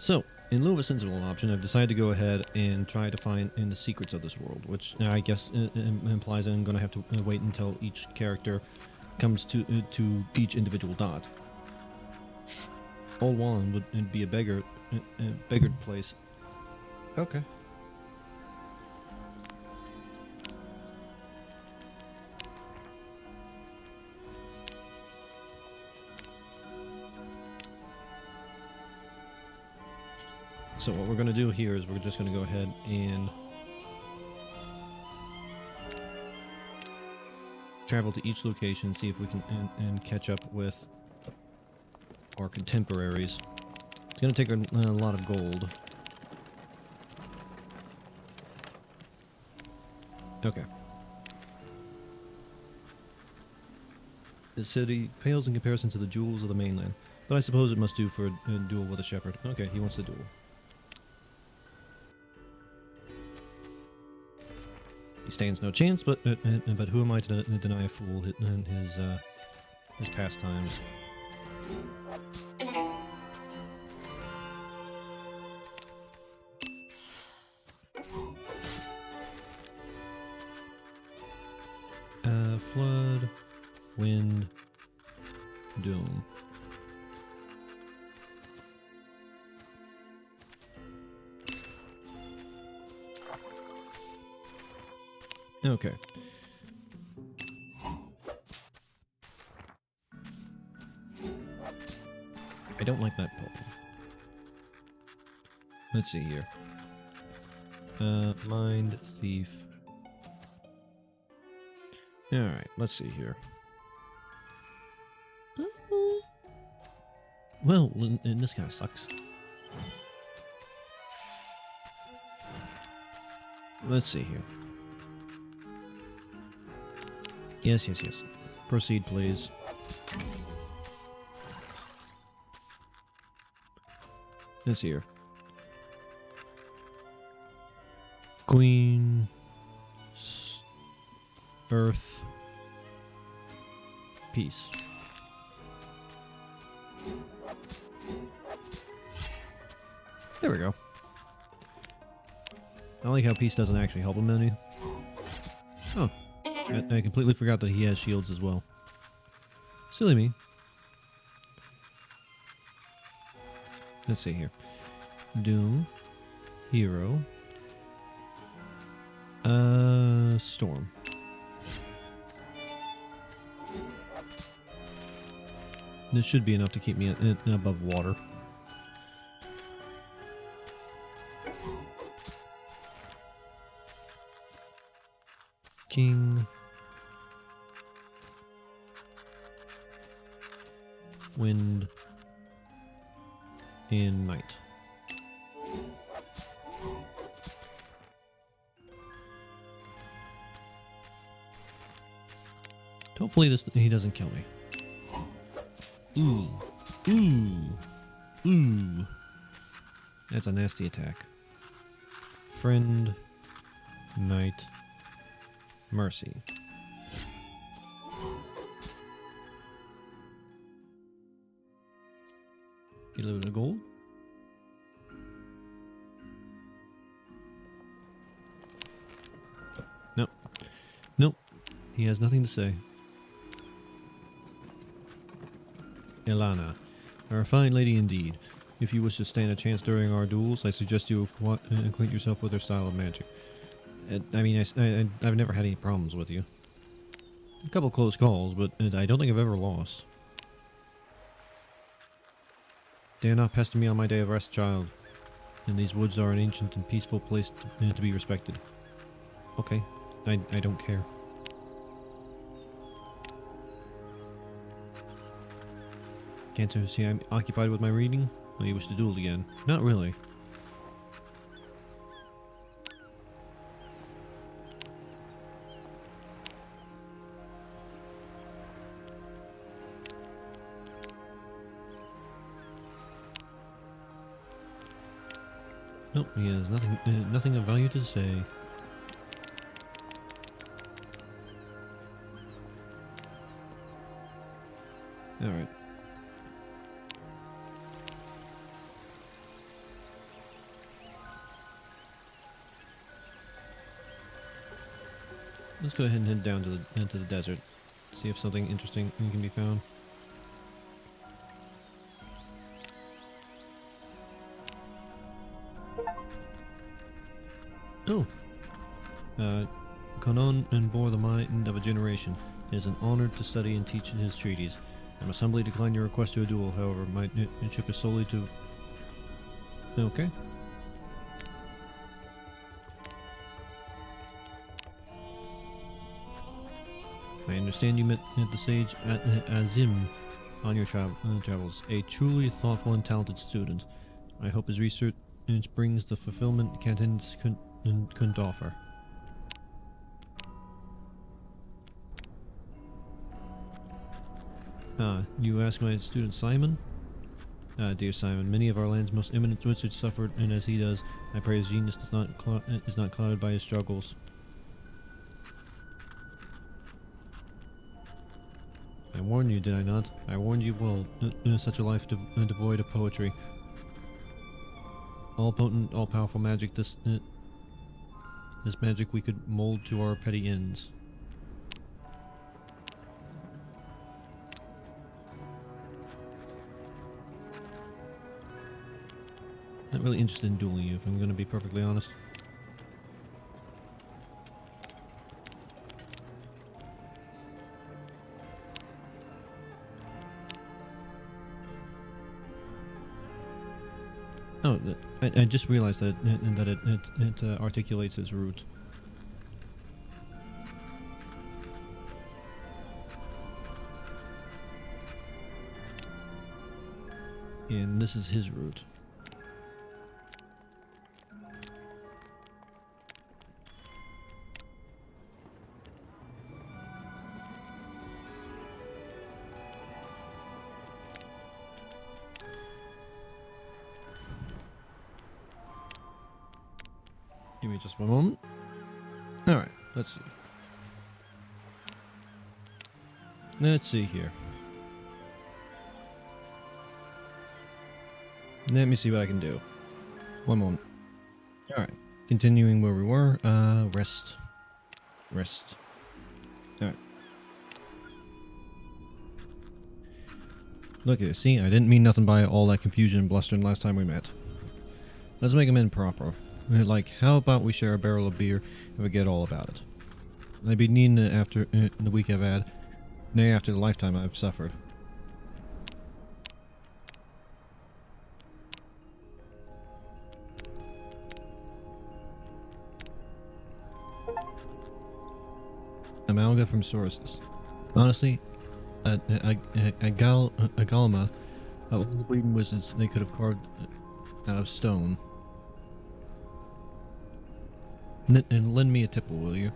So, in lieu of a sensible option, I've decided to go ahead and try to find in the secrets of this world, which I guess implies I'm going to have to wait until each character comes to each individual dot. All one would be a beggared place. Okay. So what we're going to do here is we're just going to go ahead and travel to each location, see if we can and catch up with our contemporaries. It's going to take a lot of gold. Okay. The city pales in comparison to the jewels of the mainland, but I suppose it must do for a duel with a shepherd. Okay, he wants to duel. He stands no chance, but who am I to deny a fool his pastimes? Flood, wind, doom. Okay. I don't like that poem. Let's see here. Mind thief. Alright, let's see here. Well, and this kind of sucks. Let's see here. Yes. Proceed, please. Let's see here. Queen... Earth... Peace. There we go. I like how peace doesn't actually help him any. Oh. I completely forgot that he has shields as well. Silly me. Let's see here. Doom. Hero. Storm. This should be enough to keep me above water. King. Wind. And night. Hopefully he doesn't kill me. Ooh. That's a nasty attack. Friend. Knight. Mercy. Get a little bit of gold. Nope. He has nothing to say. Elana, a refined lady indeed. If you wish to stand a chance during our duels, I suggest you acquaint yourself with her style of magic. I mean, I've never had any problems with you. A couple close calls, but I don't think I've ever lost. Dare not pester me on my day of rest, child. And these woods are an ancient and peaceful place to be respected. Okay, I don't care. Can't you see I'm occupied with my reading? Oh, you wish to duel again? Not really. Nope, he has nothing of value to say. Alright. Let's go ahead and head down to into the desert. See if something interesting can be found. Oh! Konon and bore the mind of a generation. It is an honor to study and teach his treaties. I must humbly decline your request to a duel, however. My ship is solely to... Okay. I understand you met the sage Azim on your travels. A truly thoughtful and talented student. I hope his research brings the fulfillment Cantons couldn't offer. You ask my student Simon? Dear Simon, many of our land's most eminent wizards suffered, and as he does, I pray his genius is not clouded by his struggles. I warned you, did I not? I warned you well. Such a life devoid of poetry. All potent, all powerful magic. This magic we could mold to our petty ends. Not really interested in dueling you, if I'm going to be perfectly honest. Oh, I just realized that it articulates its root. And this is his root. Give me just one moment. Alright, let's see. Let's see here. Let me see what I can do. One moment. Alright, continuing where we were. Rest. Rest. Alright. Look at this. See, I didn't mean nothing by all that confusion and blustering last time we met. Let's make amends proper. Like, how about we share a barrel of beer and forget all about it? I'd be needing it after the week I've had, nay, after the lifetime I've suffered. Amalga from sources. Honestly, a Galma of all the bleeding wizards they could have carved out of stone. And lend me a tipple, will you?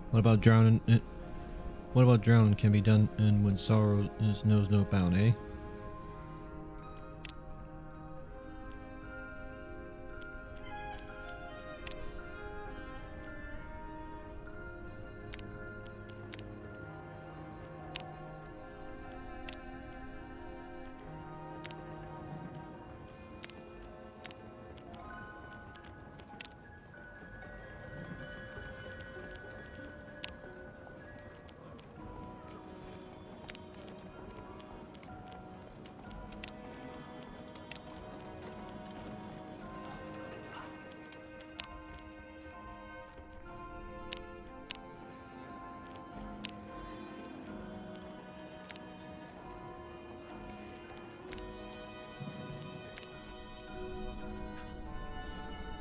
What about drowning? What about drowning can be done, and when sorrow knows no bound, eh?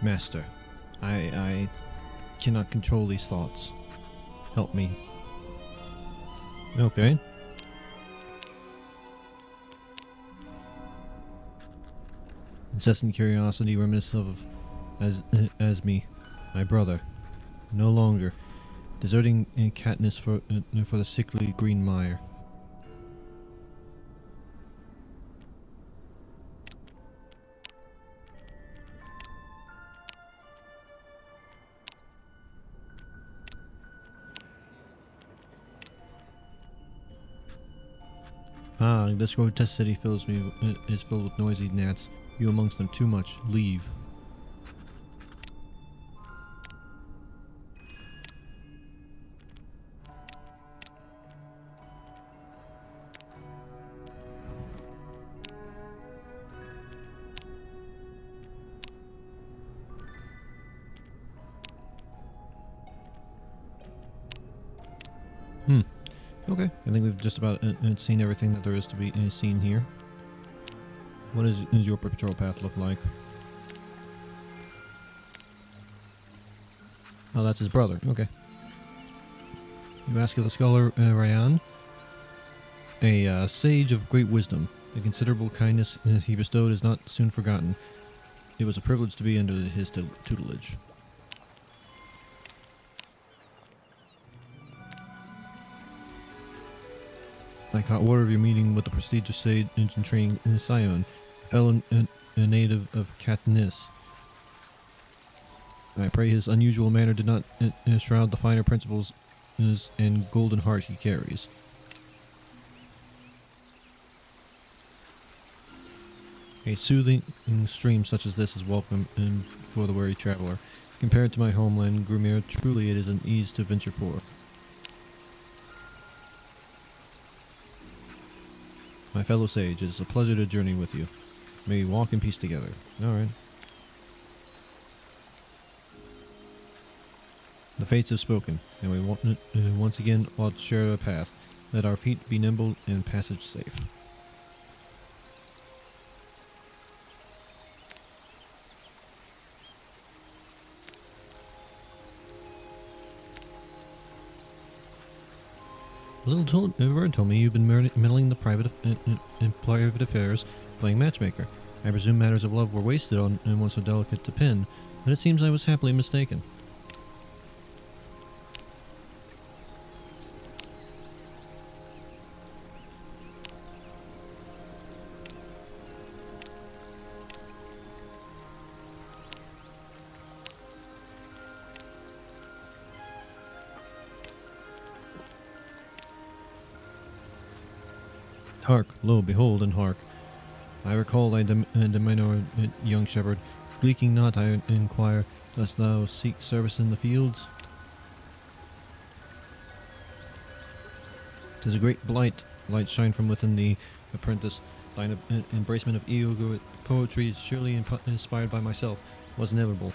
Master, I cannot control these thoughts. Help me. Okay. Incessant curiosity reminiscent of as me, my brother. No longer. Deserting Katniss for the sickly green mire. Ah, this grotesque city is filled with noisy gnats. You amongst them too much. Leave. Okay, I think we've just about seen everything that there is to be seen here. What is your patrol path look like? Oh, that's his brother. Okay. You ask of the scholar Ryan, a sage of great wisdom. The considerable kindness he bestowed is not soon forgotten. It was a privilege to be under his tutelage. I caught word of your meeting with the prestigious sage in training in Sion, fellow a native of Katniss. I pray his unusual manner did not shroud the finer principles and golden heart he carries. A soothing stream such as this is welcome for the weary traveler. Compared to my homeland, Grumir, truly it is an ease to venture forth. My fellow sage, it is a pleasure to journey with you. May we walk in peace together. Alright. The fates have spoken, and we once again ought share a path. Let our feet be nimble and passage safe. Bird told me you've been meddling the private affairs, playing matchmaker. I presume matters of love were wasted on one so delicate to pin, but it seems I was happily mistaken. Hark, lo, behold, and hark. I recall thy demeanor, young shepherd. Gleeking not, I inquire, dost thou seek service in the fields? 'Tis a great blight, light shine from within thee, apprentice. Thine embracement of eager poetry, surely inspired by myself, was inevitable,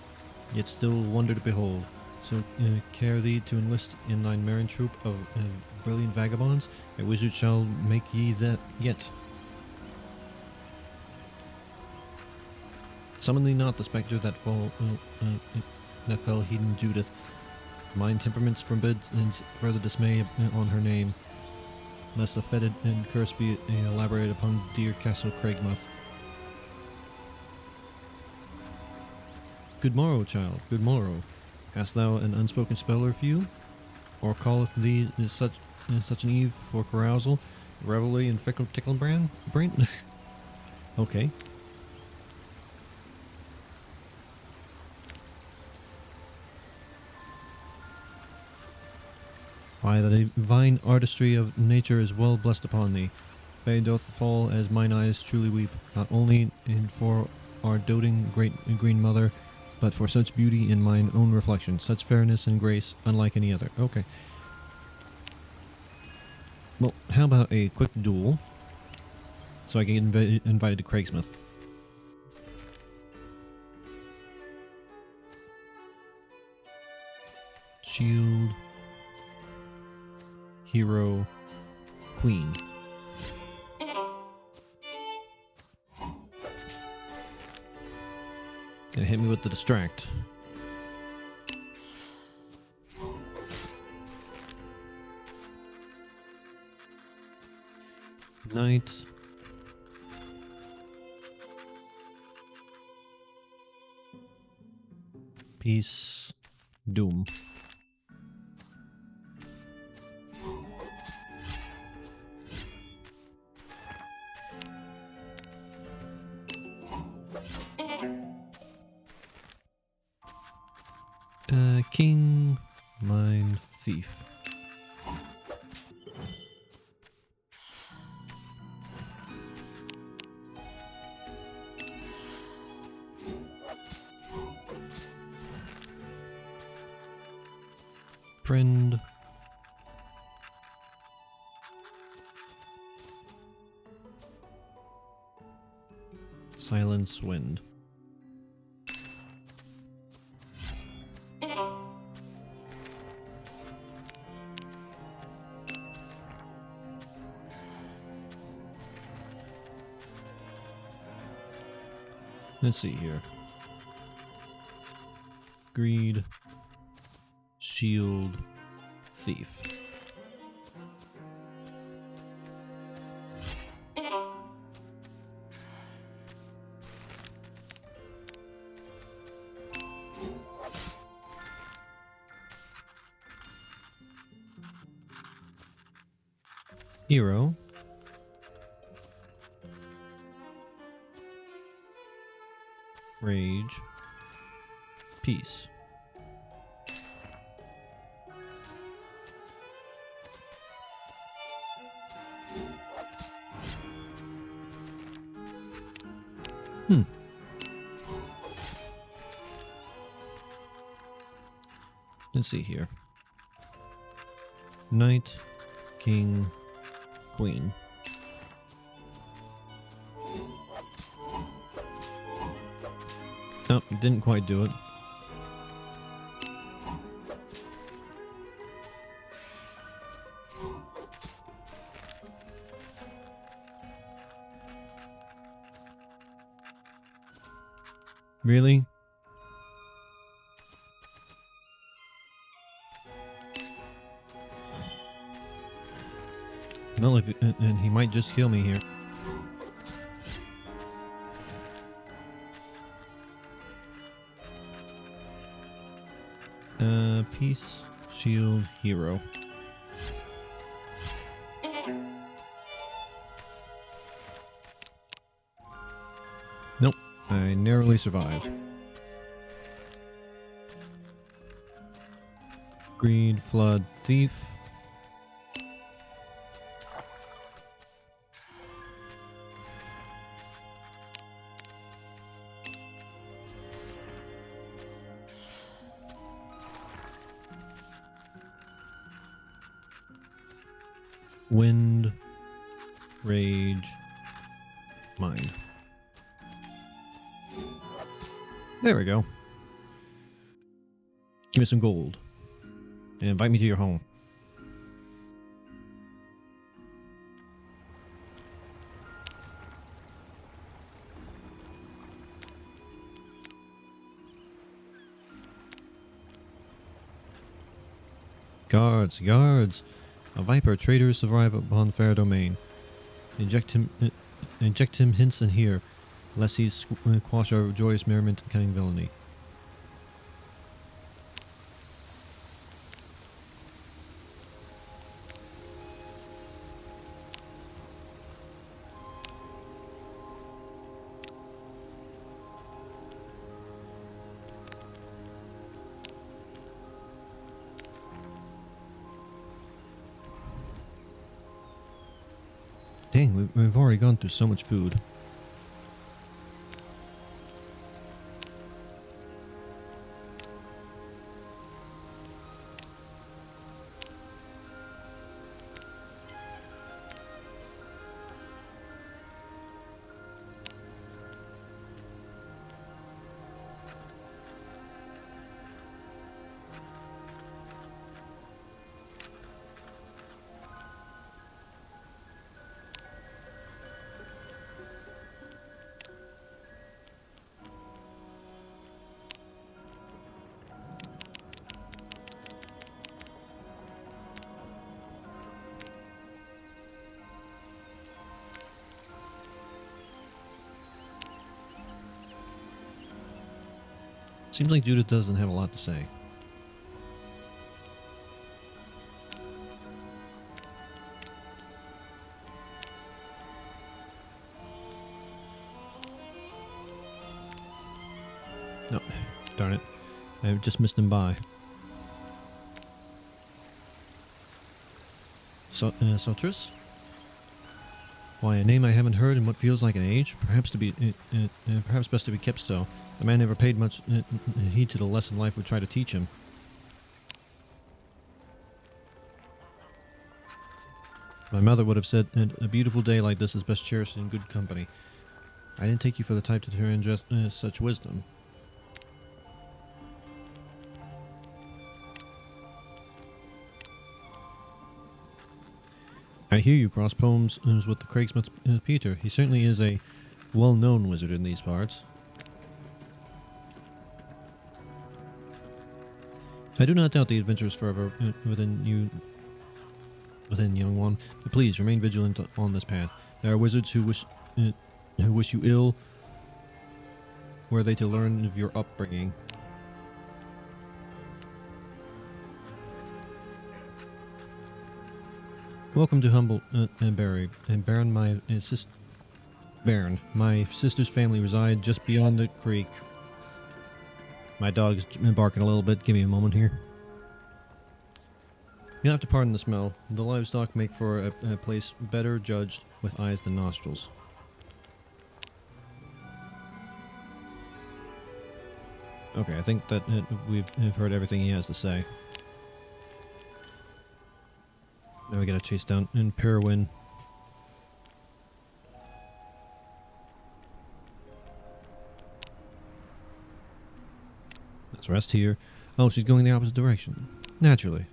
yet still wonder to behold. So care thee to enlist in thine merry troop of brilliant vagabonds. A wizard shall make ye that yet. Summon thee not the spectre that fell heeding Judith. Mine temperaments forbids further dismay on her name, lest the fetid and curse be elaborated upon dear Castle Craigmouth. Good morrow, child, good morrow. Hast thou an unspoken spell or few? Or calleth thee such an eve for carousal, revelry, and fickle tickle brain? Okay. Why, the divine artistry of nature is well blessed upon thee. Fay doth fall as mine eyes truly weep, not only for our doting great green mother, but for such beauty in mine own reflection, such fairness and grace, unlike any other. Okay. Well, how about a quick duel, so I can get invited to Craigsmouth? Shield. Hero. Queen. Gonna hit me with the distract. Knight. Peace. Doom. King, Mine, Thief. Friend. Silence Wind. Let's see here. Greed, shield, thief. Hero. Rage. Peace. Let's see here. Knight, King, Queen. Nope, didn't quite do it. Really? Well, if and he might just kill me here. Peace, shield, hero. Nope, I narrowly survived. Greed, flood, thief. Wind, rage, mind. There we go. Give me some gold. And invite me to your home. Guards, guards! A viper, traitors survive upon fair domain. Inject him hints in here, lest he quash our joyous merriment and cunning villainy. Dang, we've already gone through so much food. Seems like Judith doesn't have a lot to say. No, darn it. I just missed him by. Sotris? Why, a name I haven't heard in what feels like an age? Perhaps best to be kept so. The man never paid much heed to the lesson life would try to teach him. My mother would have said, a beautiful day like this is best cherished in good company. I didn't take you for the type to turn just such wisdom. I hear you cross poems with the Craigsmith Peter. He certainly is a well-known wizard in these parts. I do not doubt the adventure is forever within you, young one, but please remain vigilant on this path. There are wizards who wish you ill, were they to learn of your upbringing. Welcome to humble Barry and Baron. Baron, my sister's family reside just beyond the creek. My dog's barking a little bit. Give me a moment here. You'll have to pardon the smell. The livestock make for a place better judged with eyes than nostrils. Okay, I think that we've heard everything he has to say. Now we gotta chase down in Pirwin. Let's rest here. Oh, she's going the opposite direction. Naturally.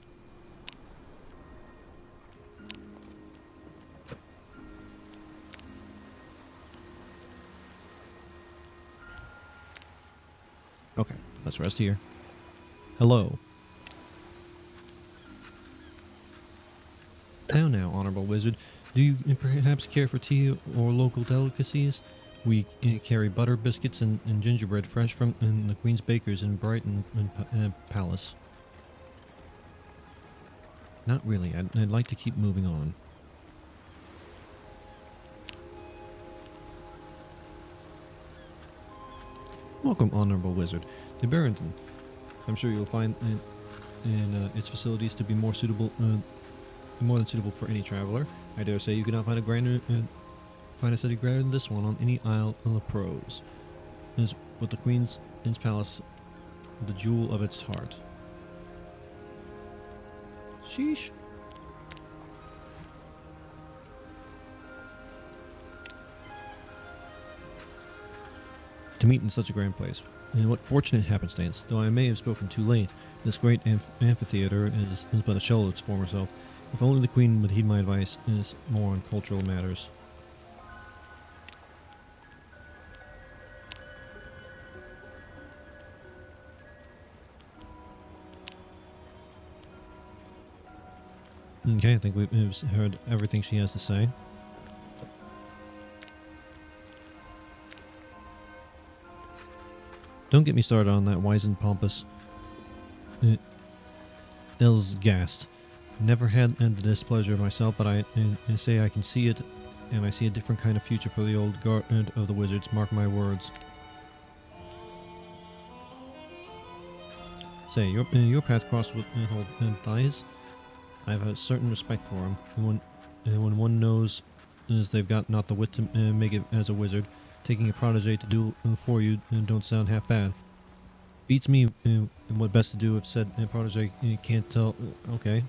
Okay, let's rest here. Hello. Now, Honorable Wizard, do you perhaps care for tea or local delicacies? We carry butter, biscuits, and gingerbread fresh from the Queen's Bakers in Brighton Palace. Not really. I'd like to keep moving on. Welcome, Honorable Wizard, to Barrington. I'm sure you'll find its facilities to be more than suitable for any traveler. I dare say you cannot find a city greater than this one on any Isle of the Pros. It is with the Queen's Palace, the jewel of its heart. Sheesh. To meet in such a grand place. And what fortunate happenstance, though I may have spoken too late. This great amphitheater is but a shell of its former self. If only the Queen would heed my advice more on cultural matters. Okay, I think we've heard everything she has to say. Don't get me started on that wise and pompous Elsgast. Never had the displeasure myself, but I say I can see it, and I see a different kind of future for the old guard of the wizards. Mark my words. Say, your path crossed with thighs. I have a certain respect for him, and when one knows is they've got not the wit to make it as a wizard, taking a protege to do for you don't sound half bad. Beats me what best to do if said protege can't tell. Okay.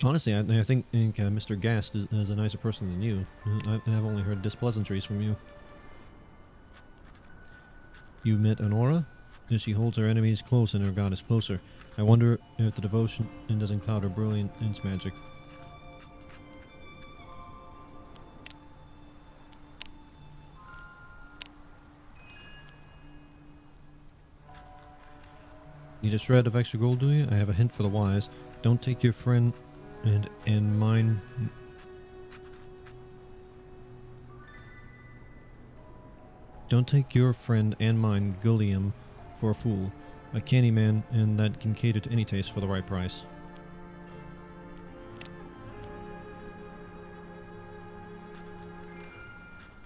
Honestly, I think Mr. Gast is a nicer person than you. I've only heard displeasantries from you. You met Honora? She holds her enemies close and her goddess closer. I wonder if the devotion doesn't cloud her brilliance magic. Need a shred of extra gold, do you? I have a hint for the wise. Don't take your friend and mine. Don't take your friend and mine, Gulliam, for a fool. A canny man, and that can cater to any taste for the right price.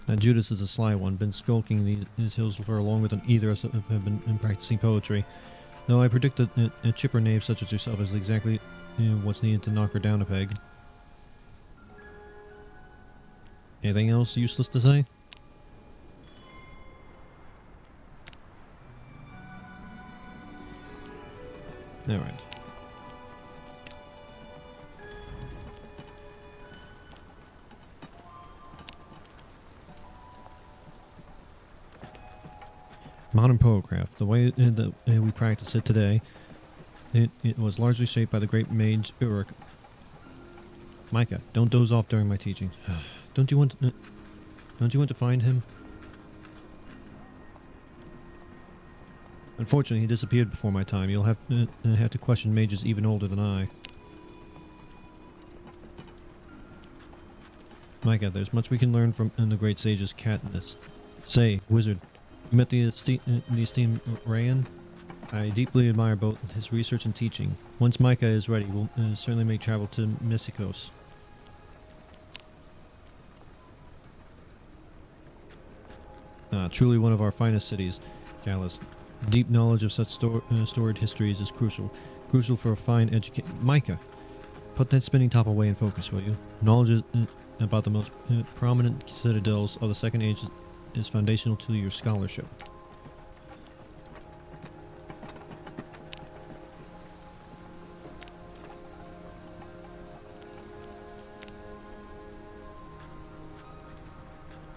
That Judas is a sly one, been skulking these hills for long with either of us have been practicing poetry. Though I predict that a chipper knave such as yourself is exactly what's needed to knock her down a peg. Anything else useless to say? Alright. Modern poetcraft, the way that we practice it today, it was largely shaped by the great mage Uruk. Micah, don't doze off during my teaching. Don't you want to find him? Unfortunately, he disappeared before my time. You'll have to question mages even older than I. Micah, there's much we can learn from the great sage's Katniss. Say, wizard, you met the esteemed Rayan? I deeply admire both his research and teaching. Once Micah is ready, we'll certainly make travel to Mysicos. Truly one of our finest cities, Gallus. Deep knowledge of such storied histories is crucial. Crucial for a fine Micah, put that spinning top away and focus, will you? Knowledge about the most prominent citadels of the Second Age is foundational to your scholarship.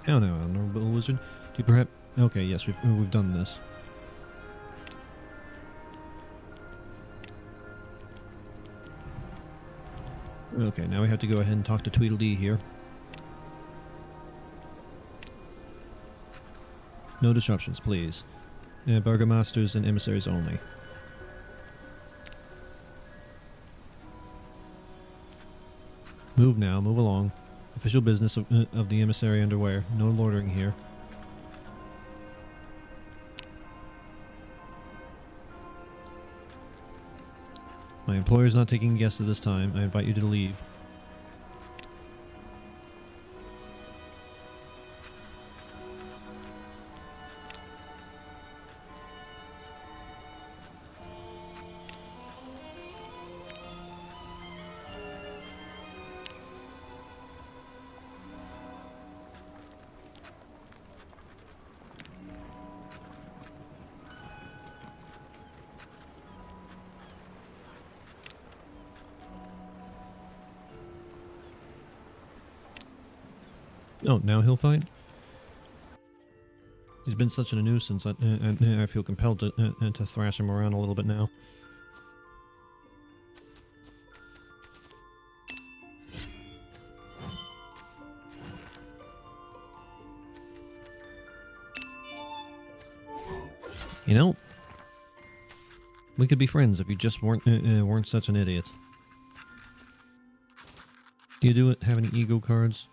How now, honorable wizard? Do you perhaps... Okay, yes, we've done this. Okay, now we have to go ahead and talk to Tweedledee here. No disruptions, please. Burgomasters and emissaries only. Move now, move along. Official business of the emissary underway. No loitering here. My employer is not taking guests at this time. I invite you to leave. Oh, now he'll fight? He's been such a nuisance that I feel compelled to thrash him around a little bit now. You know, we could be friends if you just weren't such an idiot. Do you have any ego cards?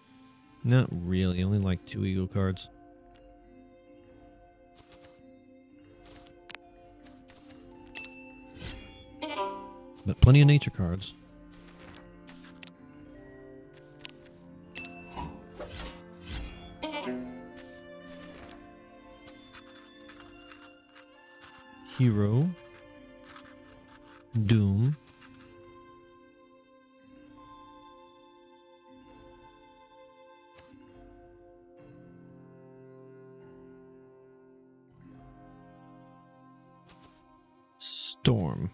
Not really, only like 2 ego cards. But plenty of nature cards. Hero. Doom. Storm.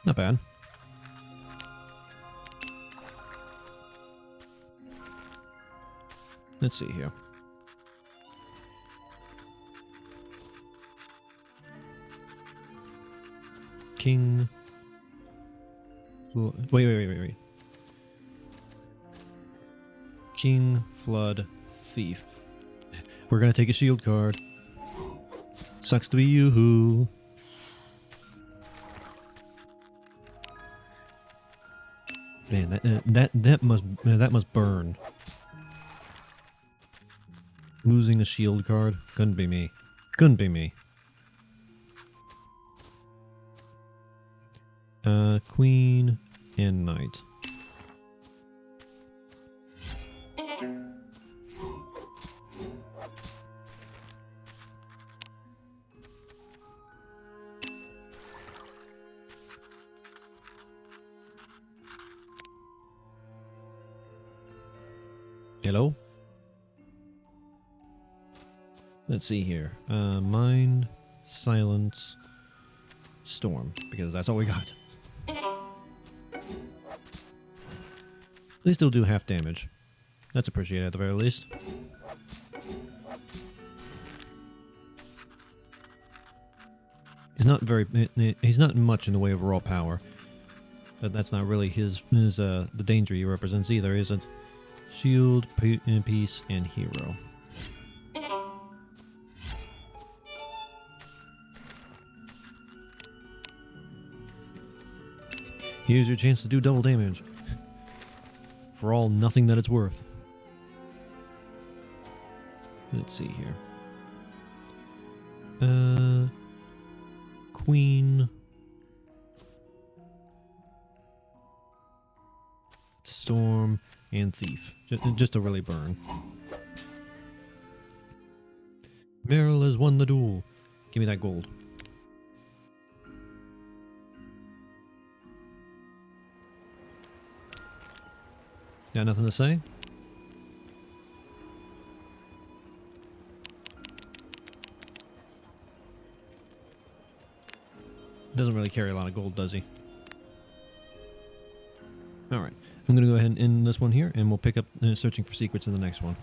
Not bad. Let's see here. King. Wait. King, Flood, Thief. We're gonna take a shield card. Sucks to be you. Man, that must burn. Losing a shield card couldn't be me. Couldn't be me. Queen and Knight. Hello? Let's see here. Mind, Silence, Storm, because that's all we got. They still do half damage. That's appreciated at the very least. He's not much in the way of raw power. But that's not really the danger he represents either, is it? Shield, Peace, and Hero. Here's your chance to do double damage. For all nothing that it's worth. Let's see here. Queen. Storm and Thief. Just to really burn. Meryl has won the duel. Give me that gold. Got nothing to say? Doesn't really carry a lot of gold, does he? Alright. I'm going to go ahead and end this one here, and we'll pick up searching for secrets in the next one.